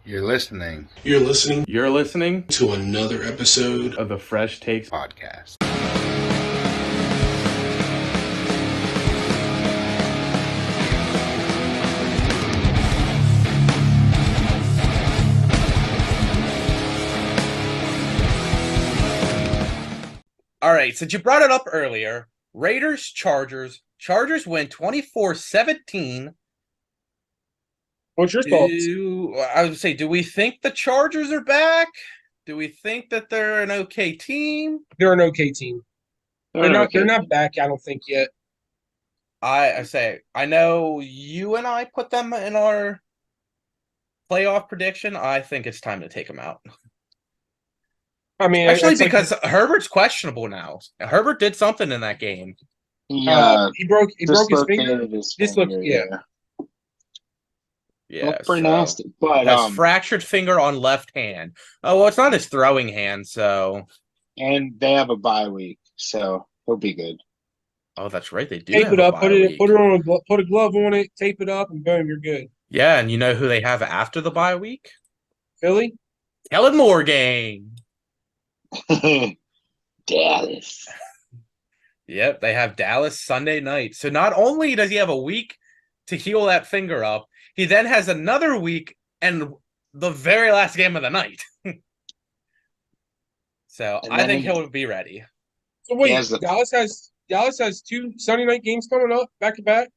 You're listening You're listening to another episode of the FreshTakes podcast. All right, since you brought it up earlier, Raiders, Chargers. Chargers win 24-17. What's your thoughts? I would say, do we think the Chargers are back? Do we think that they're an okay team? They're an okay team. They're not back, I don't think, yet. I know you and I put them in our playoff prediction. I think it's time to take them out. I mean, especially because Herbert's questionable now. Herbert did something in that game. Yeah, he broke his finger. Yeah, pretty nasty. But has fractured finger on left hand. Oh well, it's not his throwing hand, so. And they have a bye week, so he'll be good. Oh, that's right. They do. Tape it up. Put a glove on it. Tape it up, and boom, you're good. Yeah, and you know who they have after the bye week? Philly. Kellen Moore game. Dallas. Yep, they have Dallas Sunday night. So not only does he have a week to heal that finger up, he then has another week and the very last game of the night. So I think he'll be ready. So wait, Dallas has two Sunday night games coming up back to back.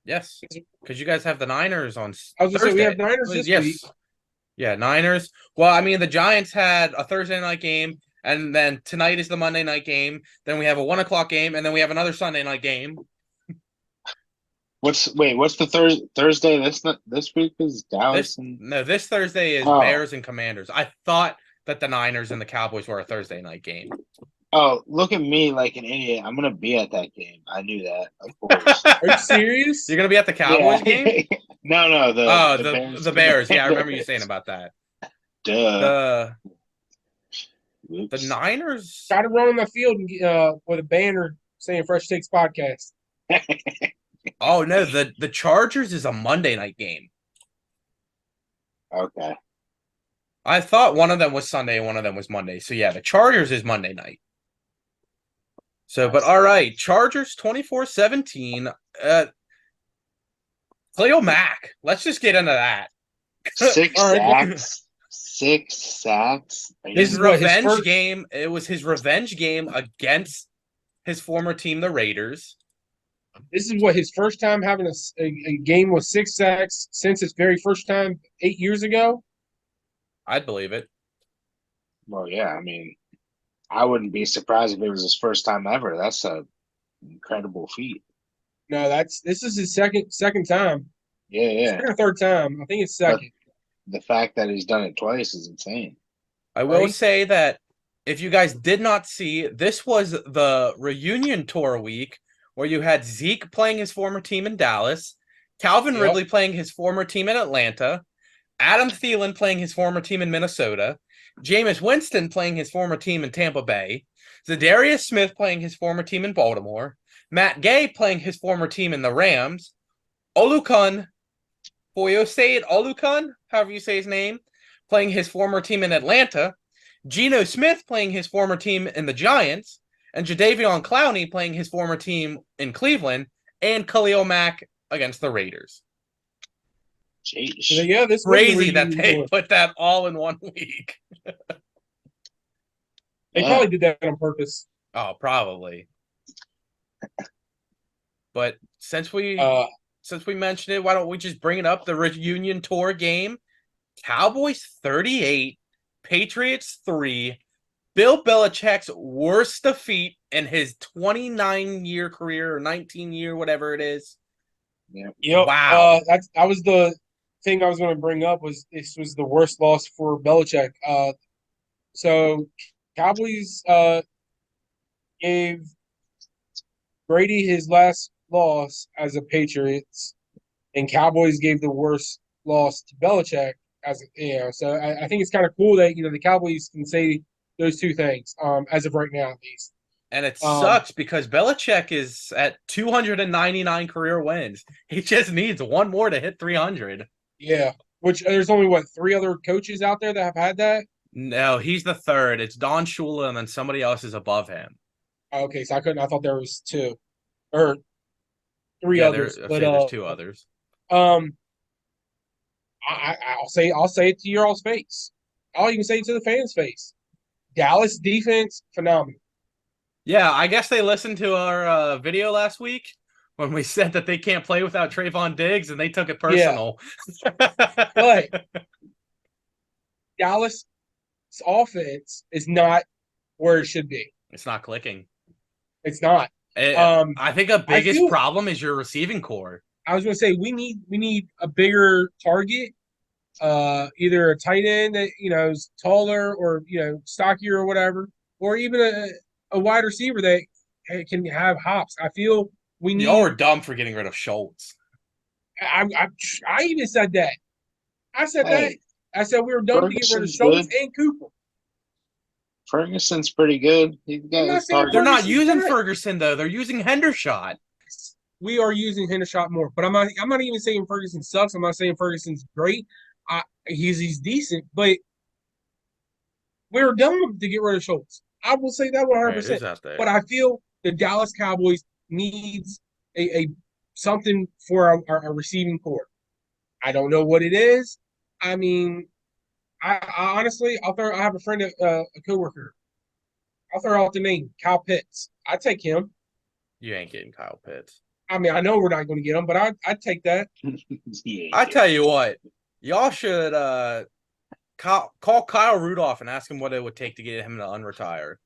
Yes, because you guys have the Niners on I was going to say we have Niners this week. Yeah, Niners. Well, I mean, the Giants had a Thursday night game, and then tonight is the Monday night game. Then we have a 1 o'clock game, and then we have another Sunday night game. What's the Thursday? This week is Dallas. This Thursday is Bears and Commanders. I thought that the Niners and the Cowboys were a Thursday night game. Oh, look at me like an idiot. I'm going to be at that game. I knew that, of course. Are you serious? You're going to be at the Cowboys game? No. The Bears. Yeah, I remember you saying about that. Duh. The Niners. Try to run on the field and with a banner saying FreshTakes podcast. Oh, no. The Chargers is a Monday night game. Okay. I thought one of them was Sunday and one of them was Monday. So, yeah, the Chargers is Monday night. So, but all right. Chargers 24-17. Khalil Mack. Let's just get into that. 6 sacks. 6 sacks. His revenge game. It was his revenge game against his former team, the Raiders. This is his first time having a game with 6 sacks since his very first time 8 years ago. I'd believe it. Well, yeah. I mean, I wouldn't be surprised if it was his first time ever. That's a incredible feat. No, this is his second time. Yeah. Second or third time. I think it's second. But the fact that he's done it twice is insane. I will say that if you guys did not see, this was the reunion tour week where you had Zeke playing his former team in Dallas, Calvin Ridley playing his former team in Atlanta, Adam Thielen playing his former team in Minnesota, Jameis Winston playing his former team in Tampa Bay, Zadarius Smith playing his former team in Baltimore, Matt Gay playing his former team in the Rams, Oluokun, however you say his name, playing his former team in Atlanta, Geno Smith playing his former team in the Giants, and Jadeveon Clowney playing his former team in Cleveland, and Khalil Mack against the Raiders. Jeez. So yeah, this crazy that they put that all in 1 week. They probably did that on purpose. Oh, probably. But since we mentioned it, why don't we just bring it up? The reunion tour game. Cowboys 38, Patriots 3. Bill Belichick's worst defeat in his 29-year career or 19-year, whatever it is. Yep. Wow. That was the thing I was going to bring up. This was the worst loss for Belichick. So Cowboys gave Brady his last loss as a Patriots, and Cowboys gave the worst loss to Belichick as So I think it's kind of cool that the Cowboys can say those two things as of right now, at least. And it sucks because Belichick is at 299 career wins. He just needs one more to hit 300. Yeah. which there's only, 3 other coaches out there that have had that? No, he's the third. It's Don Shula, and then somebody else is above him. Okay, so I thought there was 2 or 3 Yeah, others. But there's 2 others. um, I'll say it to your all's face. I'll even say it to the fans' face. Dallas defense, phenomenal. Yeah, I guess they listened to our video last week when we said that they can't play without Trayvon Diggs, and they took it personal. But Dallas' offense is not where it should be. It's not clicking. It's not. I think a biggest problem is your receiving core. I was going to say we need a bigger target, either a tight end that is taller or stockier or whatever, or even a wide receiver that can have hops. I feel we need. Y'all were dumb for getting rid of Schultz. I even said that. I said that. I said we were dumb to get rid of Schultz and Cooper. Ferguson's pretty good. They're not using Ferguson though. They're using Hendershot. We are using Hendershot more, but I'm not even saying Ferguson sucks. I'm not saying Ferguson's great. He's decent, but we're dumb to get rid of Schultz. I will say that 100%. But I feel the Dallas Cowboys needs a something for our receiving core. I don't know what it is. I mean, I honestly, I have a friend, a coworker. I'll throw out the name, Kyle Pitts. I'd take him. You ain't getting Kyle Pitts. I mean, I know we're not going to get him, but I'd take that. I tell you what, y'all should call Kyle Rudolph and ask him what it would take to get him to unretire.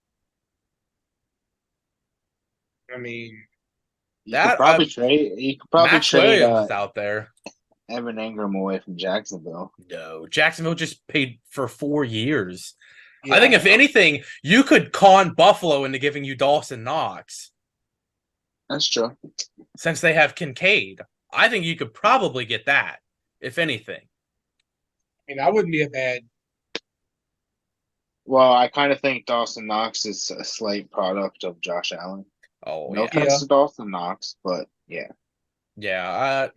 I mean, you could probably trade Max Williams out there. Evan Ingram away from Jacksonville. No, Jacksonville just paid for 4 years. Yeah. I think if anything, you could con Buffalo into giving you Dawson Knox. That's true. Since they have Kincaid, I think you could probably get that, if anything. I mean, that wouldn't be a bad. Well, I kind of think Dawson Knox is a slight product of Josh Allen. Oh, no offense to Dawson Knox, but yeah. Yeah,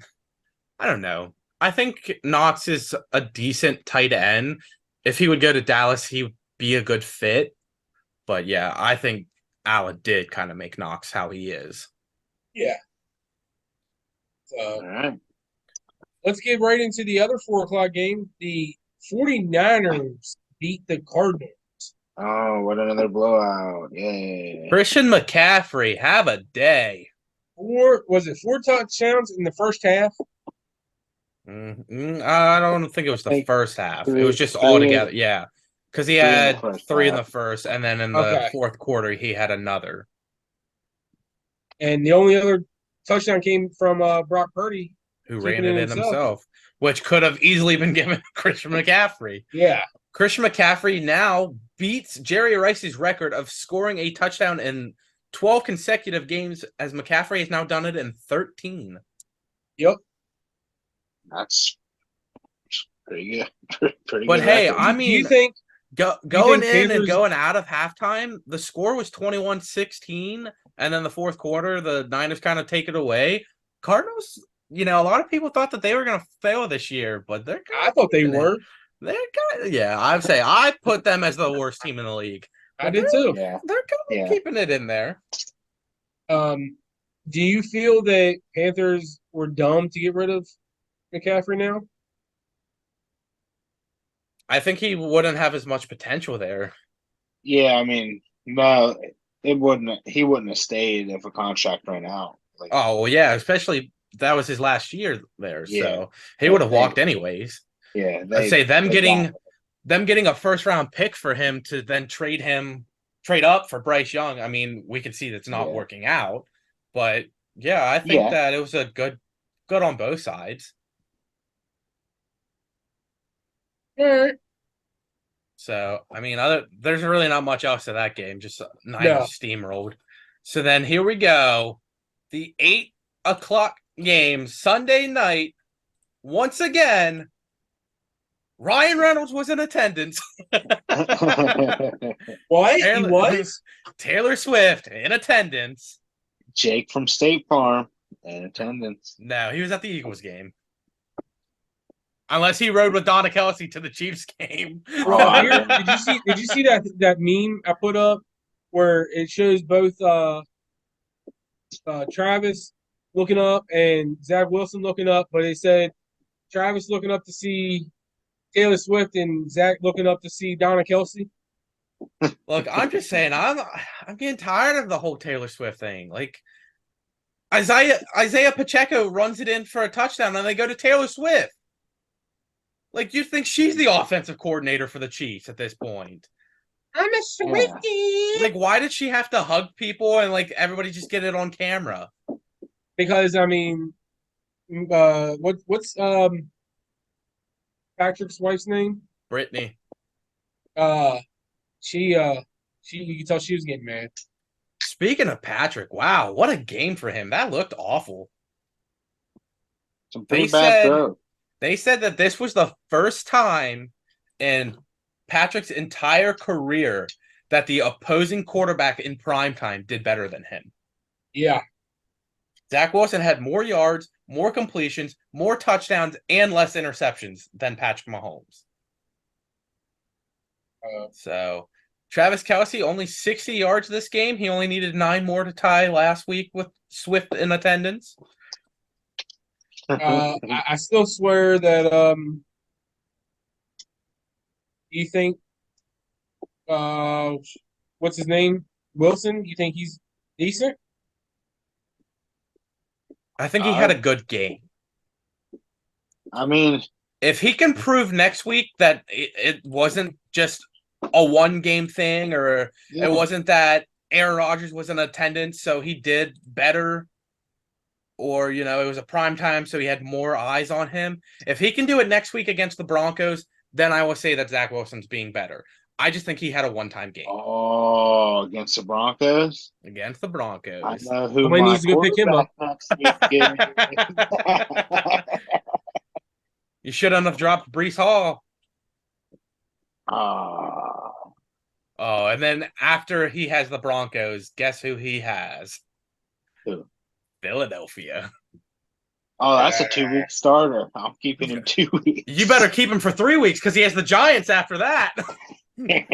I don't know. I think Knox is a decent tight end. If he would go to Dallas, he would be a good fit. But yeah, I think Allen did kind of make Knox how he is. Yeah. So, all right. Let's get right into the other 4:00 game. The 49ers beat the Cardinals. Oh, what another blowout. Yay. Christian McCaffrey, have a day. 4 touchdowns in the first half? I don't think it was the first half. It was just all together. Yeah. Because he had 3 in the first, and then in the fourth quarter, he had another. And the only other touchdown came from Brock Purdy, who ran it in himself, which could have easily been given to Christian McCaffrey. Yeah. Christian McCaffrey now beats Jerry Rice's record of scoring a touchdown in 12 consecutive games, as McCaffrey has now done it in 13. Yep. That's pretty good. Pretty but good hey, record. I mean, do you think going in and going out of halftime, the score was 21-16, and then the fourth quarter, the Niners kind of take it away. Cardinals, a lot of people thought that they were going to fail this year, but I thought they were. I'd say I put them as the worst team in the league. I did too. Yeah. They're kind of keeping it in there. Do you feel that Panthers were dumb to get rid of McCaffrey now? I think he wouldn't have as much potential there. Yeah, I mean, no, he wouldn't have stayed if a contract ran out. Especially that was his last year there, so he would have walked anyways. Yeah, I'd say them getting a first round pick for him to then trade up for Bryce Young. I mean, we can see that's not working out, but yeah, I think that it was a good on both sides. All right. So, I mean, there's really not much else to that game. Just Niners steamrolled. So then here we go. The 8:00 game, Sunday night. Once again, Ryan Reynolds was in attendance. What? He was? Taylor Swift in attendance. Jake from State Farm in attendance. No, he was at the Eagles game. Unless he rode with Donna Kelsey to the Chiefs game. Oh, Did you see that meme I put up where it shows both Travis looking up and Zach Wilson looking up, but it said Travis looking up to see Taylor Swift and Zach looking up to see Donna Kelsey. Look, I'm just saying, I'm getting tired of the whole Taylor Swift thing. Like Isaiah Pacheco runs it in for a touchdown, and they go to Taylor Swift. Like, you think she's the offensive coordinator for the Chiefs at this point? I'm a Swiftie. Like, why did she have to hug people and like everybody just get it on camera? Because I mean, what's Patrick's wife's name? Brittany. She you can tell she was getting mad. Speaking of Patrick, wow, what a game for him. That looked awful. some pretty bad throw. They said that this was the first time in Patrick's entire career that the opposing quarterback in primetime did better than him. Yeah. Zach Wilson had more yards, more completions, more touchdowns, and less interceptions than Patrick Mahomes. So Travis Kelce, only 60 yards this game. He only needed 9 more to tie last week with Swift in attendance. I still swear that you think what's his name? Wilson? You think he's decent? I think he had a good game. I mean, if he can prove next week that it wasn't just a one-game thing, or it wasn't that Aaron Rodgers was in attendance, so he did better, or, you know, it was a prime time, so he had more eyes on him. If he can do it next week against the Broncos, then I will say that Zach Wilson's being better. I just think he had a one-time game. Oh, against the Broncos? Against the Broncos. I know who Somebody needs to go pick him up. You shouldn't have dropped Breece Hall. Oh, and then after he has the Broncos, guess who he has? Who? Philadelphia. Oh, that's a 2-week starter. I'm keeping him 2 weeks. You better keep him for 3 weeks because he has the Giants after that. You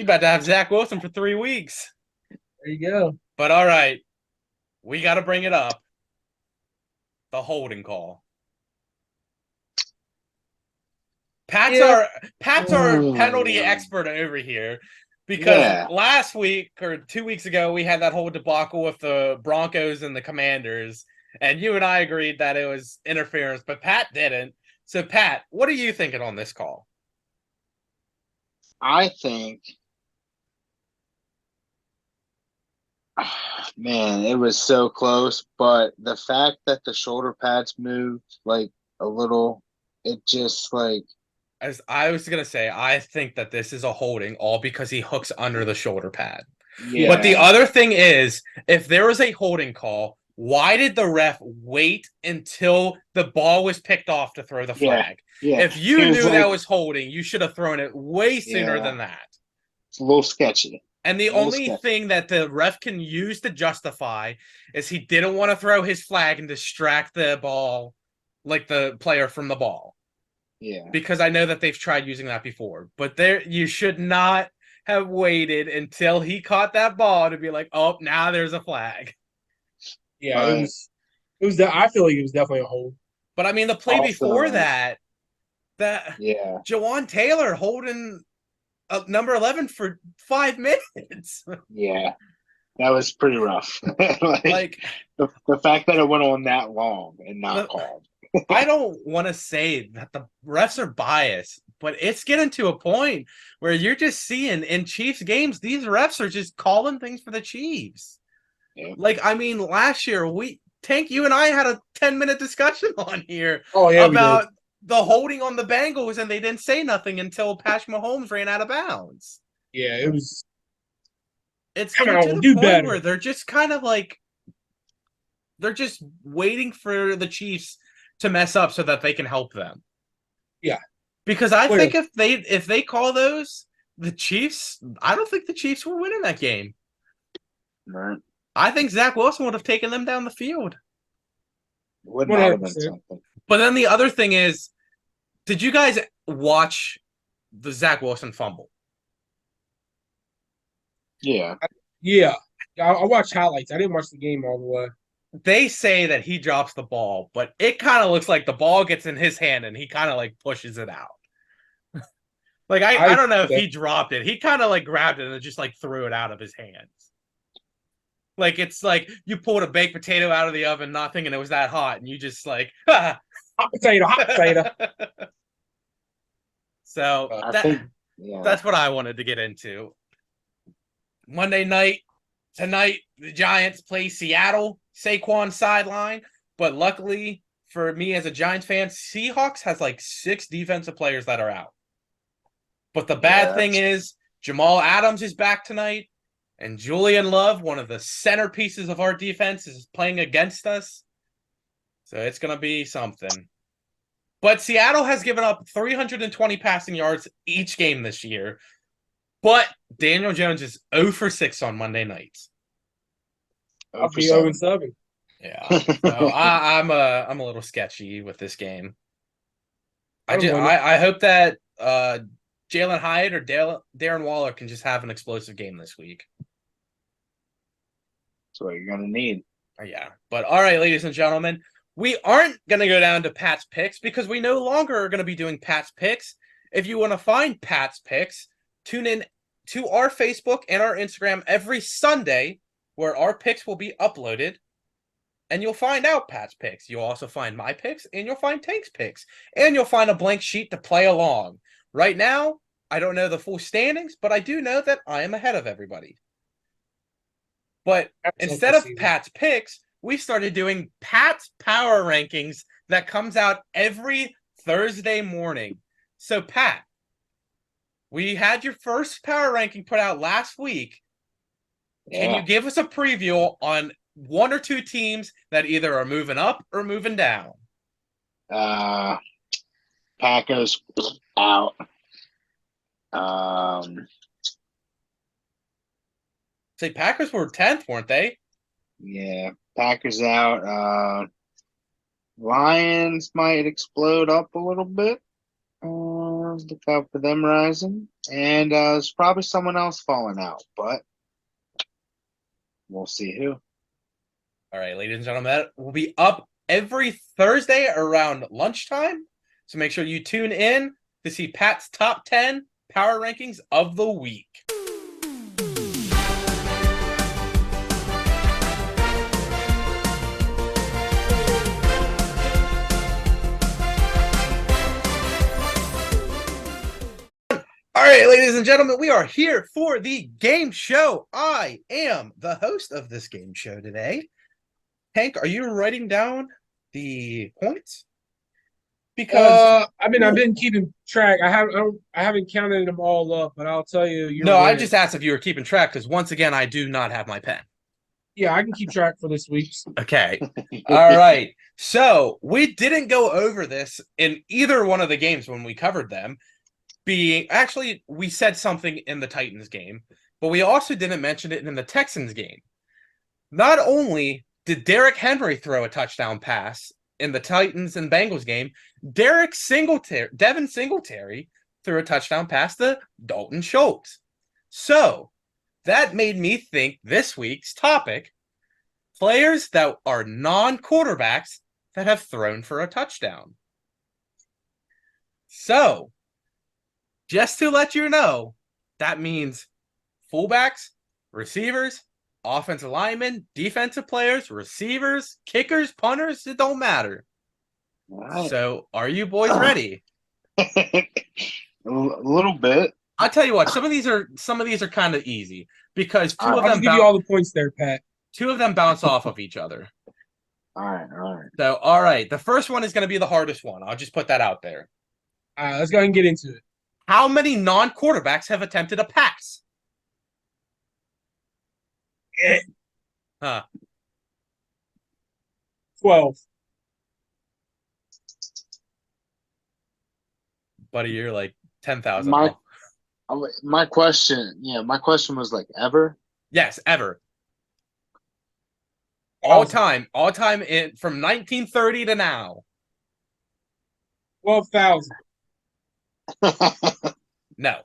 about to have Zach Wilson for 3 weeks. There you go. But all right, we got to bring it up. The holding call. Pat's our penalty expert over here, because last week or 2 weeks ago we had that whole debacle with the Broncos and the Commanders, and you and I agreed that it was interference, but Pat didn't. So Pat, what are you thinking on this call? I think, man, it was so close, but the fact that the shoulder pads moved like a little, it just like. As I was going to say, I think that this is a holding all because he hooks under the shoulder pad. Yeah. But the other thing is, if there was a holding call, why did the ref wait until the ball was picked off to throw the flag? Yeah. If you knew that was holding, you should have thrown it way sooner than that. It's a little sketchy. And the only thing that the ref can use to justify is he didn't want to throw his flag and distract the ball, like the player from the ball. Yeah. Because I know that they've tried using that before. But you should not have waited until he caught that ball to be like, oh, now there's a flag. Yeah, it was I feel like it was definitely a hold. But I mean, the play before that Jawan Taylor holding number 11 for 5 minutes. Yeah. That was pretty rough. like the fact that it went on that long and not called. I don't want to say that the refs are biased, but it's getting to a point where you're just seeing in Chiefs games, these refs are just calling things for the Chiefs. Yeah. Like, I mean, last year, Tank, you and I had a 10-minute discussion on here about the holding on the Bengals, and they didn't say nothing until Patrick Mahomes ran out of bounds. Yeah, it was. It's coming to the point where they're just kind of like, they're just waiting for the Chiefs to mess up so that they can help them. Yeah. Because I think if they call those, the Chiefs, I don't think the Chiefs will win in that game. Right. I think Zach Wilson would have taken them down the field. Wouldn't have been something. But then the other thing is, did you guys watch the Zach Wilson fumble? Yeah. Yeah. I watched highlights. I didn't watch the game all the way. They say that he drops the ball, but it kind of looks like the ball gets in his hand and he kind of like pushes it out. Like I don't know if he dropped it. He kind of like grabbed it and just like threw it out of his hands. Like it's like you pulled a baked potato out of the oven, nothing, and it was that hot, and you just like hot potato. So that's what I wanted to get into. Monday night tonight, the Giants play Seattle. Saquon sideline, but luckily for me as a Giants fan, Seahawks has like 6 defensive players that are out. But the bad thing is Jamal Adams is back tonight, and Julian Love, one of the centerpieces of our defense, is playing against us. So it's going to be something. But Seattle has given up 320 passing yards each game this year. But Daniel Jones is 0 for 6 on Monday nights. I'll be 0-7. Yeah, so I'm a little sketchy with this game. I hope that Jalen Hyatt or Darren Waller can just have an explosive game this week. That's what you're gonna need. Yeah, but all right, ladies and gentlemen, we aren't gonna go down to Pat's Picks because we no longer are gonna be doing Pat's Picks. If you want to find Pat's Picks, tune in to our Facebook and our Instagram every Sunday, where our picks will be uploaded, and you'll find out Pat's picks. You'll also find my picks, and you'll find Tank's picks, and you'll find a blank sheet to play along. Right now, I don't know the full standings, but I do know that I am ahead of everybody. But instead of Pat's picks, we started doing Pat's Power Rankings that comes out every Thursday morning. So, Pat, we had your first power ranking put out last week. Can you give us a preview on 1 or 2 teams that either are moving up or moving down? Packers out. Say Packers were 10th, weren't they? Yeah, Packers out. Lions might explode up a little bit. Look out for them rising. And there's probably someone else falling out, but we'll see who. All right, ladies and gentlemen, that will be up every Thursday around lunchtime. So make sure you tune in to see Pat's top 10 power rankings of the week. All right, ladies and gentlemen, we are here for the game show. I am the host of this game show today. Hank, are you writing down the points? Because I've been keeping track. I haven't counted them all up, but I'll tell you. I just asked if you were keeping track because once again, I do not have my pen. Yeah, I can keep track for this week. Okay. All right. So we didn't go over this in either one of the games when we covered them. Actually, we said something in the Titans game, but we also didn't mention it in the Texans game. Not only did Derrick Henry throw a touchdown pass in the Titans and Bengals game, Devin Singletary threw a touchdown pass to Dalton Schultz. So that made me think this week's topic, players that are non-quarterbacks that have thrown for a touchdown. So, just to let you know, that means fullbacks, receivers, offensive linemen, defensive players, receivers, kickers, punters, it don't matter. Right. So, are you boys ready? A little bit. I'll tell you what, some of these are kind of easy because I'll give you all the points there, Pat. 2 of them bounce off of each other. All right. So, all right, the first one is going to be the hardest one. I'll just put that out there. Let's go ahead and get into it. How many non-quarterbacks have attempted a pass? Huh. 12. Buddy, you're like 10,000. My question was like ever? Yes, ever. All time from 1930 to now. 12,000. No.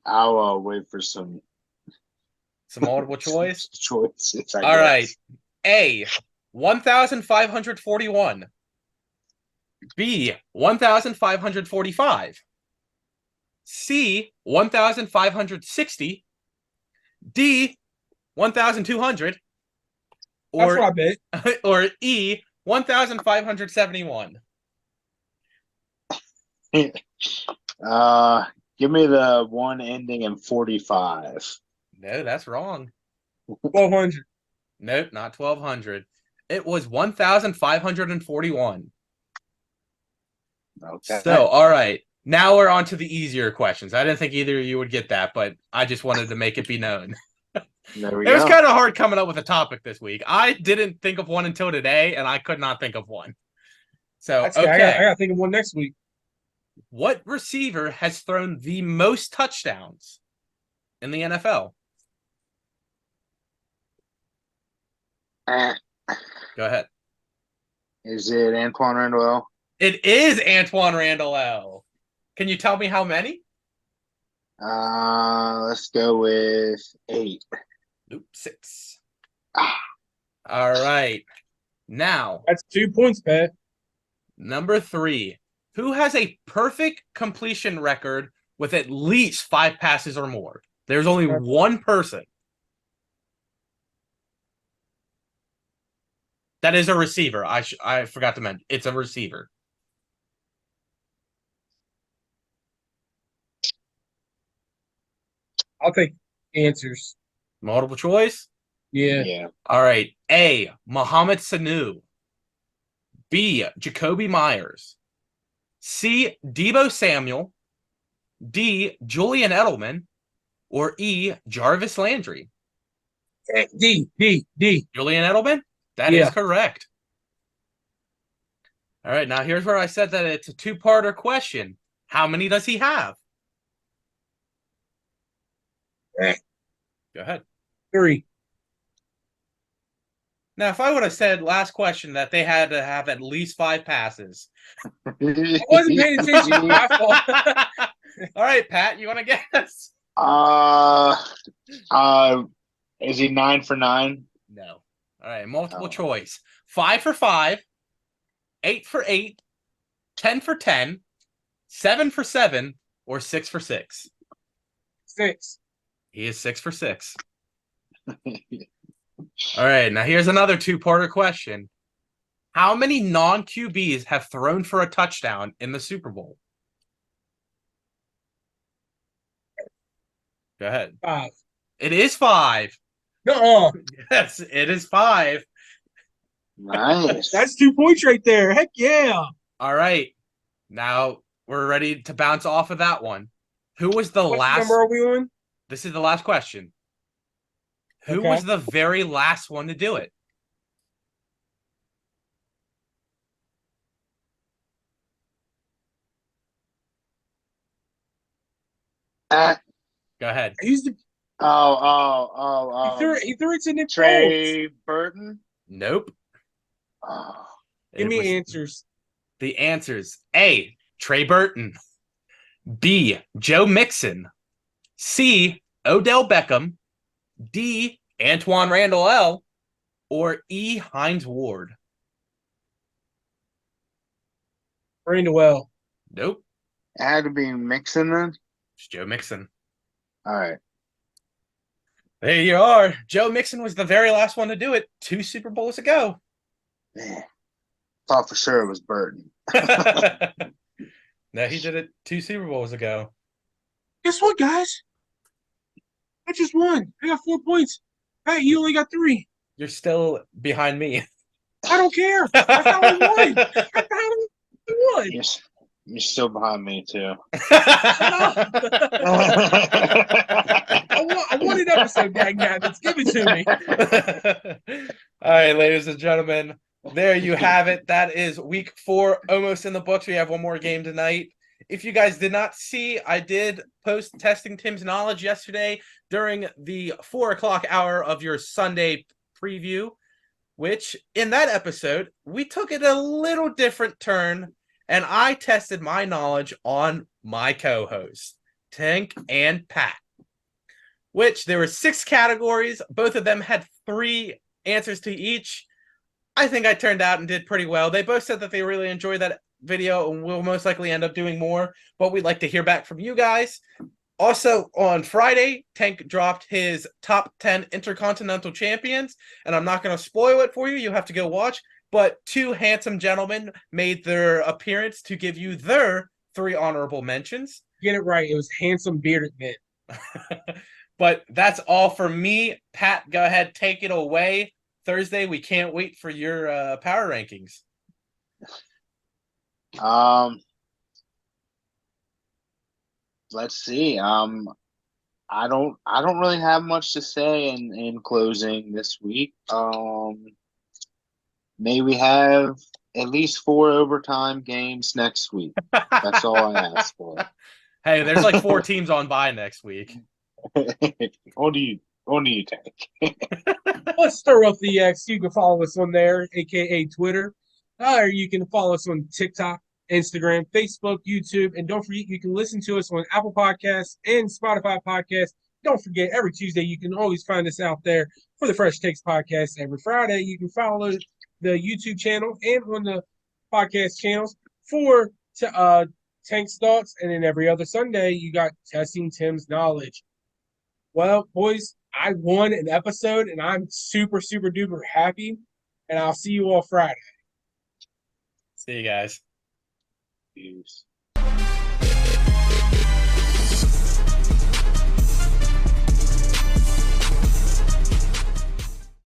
I'll wait for some Some multiple choice. choices. I All guess. right. A, 1,541. B, 1,545. C, 1,560. D, 1,200. That's what I bet. Or E, 1,571. Give me the one ending in 45. No, that's wrong. 1,200. Nope, not 1,200. It was 1,541. Okay. So, all right. Now we're on to the easier questions. I didn't think either of you would get that, but I just wanted to make it be known. There we It was go. kind of hard coming up with a topic this week. I didn't think of one until today, and I could not think of one. So, That's okay. I got to think of one next week. What receiver has thrown the most touchdowns in the NFL? Eh, Go ahead. Is it Antoine Randall? It is Antoine Randall L. Can you tell me how many? Let's go with 8. Nope, 6. Ah. All right. Now, That's 2 points, Pat. number 3. Who has a perfect completion record with at least 5 passes or more? There's only one person. That is a receiver. I forgot to mention. It's a receiver. I'll take answers. Multiple choice? Yeah. All right. A, Mohamed Sanu. B, Jacoby Myers. C, Debo Samuel. D, Julian Edelman. Or E, Jarvis Landry. D. Julian Edelman? That is correct. All right. Now, here's where I said that it's a two-parter question. How many does he have? Go ahead. 3. Now, if I would have said last question that they had to have at least 5 passes. I wasn't paying attention. My fault. All right, Pat, you want to guess? Is he 9 for 9? No. All right, multiple choice. 5 for 5, 8 for 8, 10 for 10, 7 for 7, or 6 for 6. 6. He is 6 for 6. All right, now here's another two-parter question. How many non-QBs have thrown for a touchdown in the Super Bowl? Go ahead. 5. It is 5. No. Yes, it is 5. Nice. That's 2 points right there. Heck yeah. All right. Now we're ready to bounce off of that one. Who was the What last number are we on? This is the last question. Who Okay. was the very last one to do it? Uh, Go ahead. I used to. oh. He threw it to Nick Foles. Trey Burton? Nope. Oh. Give It me was answers. the answers. A, Trey Burton. B, Joe Mixon. C, Odell Beckham. D, Antoine Randall L. Or E, Hines Ward. Randall. Nope. It had to be Mixon then? It's Joe Mixon. All right. There you are. Joe Mixon was the very last one to do it 2 Super Bowls ago. Man. Thought for sure it was Burton. No, he did it 2 Super Bowls ago. Guess what, guys? I just won. I got 4 points. Hey, you only got 3. You're still behind me. I don't care. I thought I won. I thought I won. You're still behind me too. I want an episode, dagnabbits. Give it to me. All right, ladies and gentlemen, there you have it. That is week 4 almost in the books. We have one more game tonight. If you guys did not see, I did post Testing Tim's Knowledge yesterday during the 4 o'clock hour of your Sunday preview, which in that episode, we took it a little different turn and I tested my knowledge on my co-host, Tank and Pat, which there were 6 categories. Both of them had 3 answers to each. I think I turned out and did pretty well. They both said that they really enjoyed that video and will most likely end up doing more, but we'd like to hear back from you guys. Also, on Friday, Tank dropped his top 10 Intercontinental Champions, and I'm not going to spoil it for you. You have to go watch. But 2 handsome gentlemen made their appearance to give you their 3 honorable mentions. Get it right. It was handsome bearded men. But that's all for me. Pat, go ahead, take it away. Thursday, we can't wait for your power rankings. Let's see. I don't really have much to say in closing this week. May we have at least 4 overtime games next week. That's all I ask for. Hey, there's like 4 teams on bye next week. Only you take. Let's stir up the X. You can follow us on there, aka Twitter. Or you can follow us on TikTok, Instagram, Facebook, YouTube, and don't forget you can listen to us on Apple Podcasts and Spotify Podcasts. Don't forget, every Tuesday you can always find us out there for the Fresh Takes podcast. Every Friday you can follow the YouTube channel and on the podcast channels for Tank's Thoughts, and then every other Sunday you got Testing Tim's Knowledge. Well, boys, I won an episode, and I'm super, super duper happy, and I'll see you all Friday. See you guys. Peace.